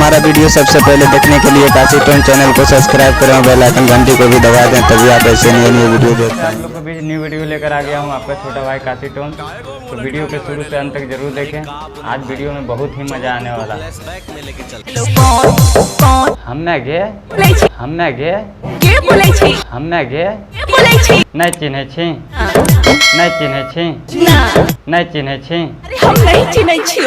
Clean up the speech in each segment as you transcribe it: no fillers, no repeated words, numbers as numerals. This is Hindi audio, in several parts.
हमारा वीडियो सबसे पहले देखने के लिए काशी टोन चैनल को सब्सक्राइब करें, बेल आइकन घंटी को भी दबा दें, तभी आप ऐसे नई वीडियो देख पाएंगे। आप लोग को भी न्यू वीडियो लेकर आ गया हूँ, आपका छोटा भाई काशी टोन। तो वीडियो के शुरू से अंत तक जरूर देखें। आज वीडियो में बहुत ही मजा आने वाला है। हमने गे नहीं चिन्हे छी, नहीं चिन्हे छी, नहीं चिन्हे छी, हम नहीं चिन्हे छी।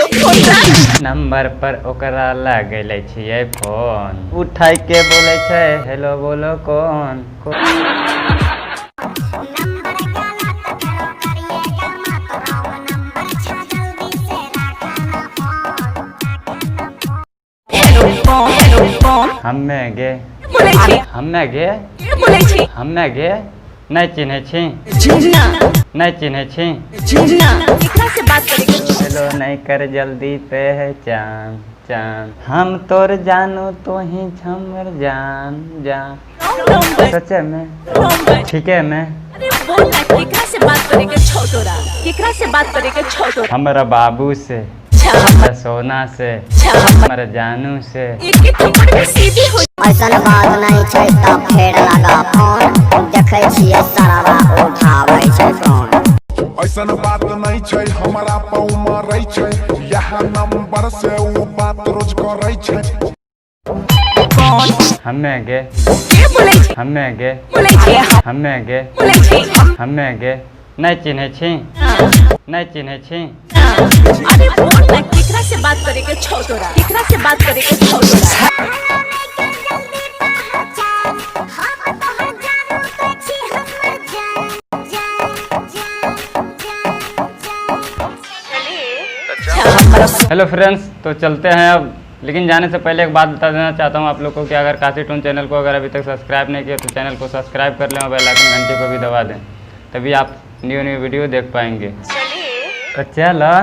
नंबर पर ओकरा लगले छियै फोन, उठाई के बोले छै हेलो बोलो कौन। हमने गे नहीं चिन्हे छी, नहीं चिन्हे छी, हेलो नहीं कर जल्दी पहचान चान, हम तोर जानू तो ही हमर जान जान। सच्चे में ठीक है मैं केकरा से बात करे के छोटोरा, केकरा से बात करे के छोटोरा, हमारा बाबू से, हमारा सोना से, हमारा जानू से। ऐसा बात नहीं छै तब फेर लगा फोन, देखै छियै सारा उठाबै छै फोन। ऐसा बात नहीं छै हमारा पाँव मरै छै, यहाँ नंबर से वो बात रोज करै छै। हमें गे नहीं चिन्हे छी, नहीं चिन्हे छी। अरे बोल ना केकरा से बात करे के छोटोरा, केकरा से बात करे के छोटोरा। हेलो फ्रेंड्स, तो चलते हैं अब। लेकिन जाने से पहले एक बात बता देना चाहता हूँ आप लोगों को कि अगर काशी टोन चैनल को अगर अभी तक सब्सक्राइब नहीं किया तो चैनल को सब्सक्राइब कर लें और बेल आइकन घंटी को भी दबा दें, तभी आप न्यू वीडियो देख पाएंगे। तो चलो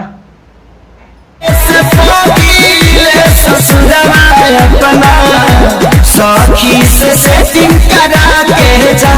सखी से सेटिंग करा के जा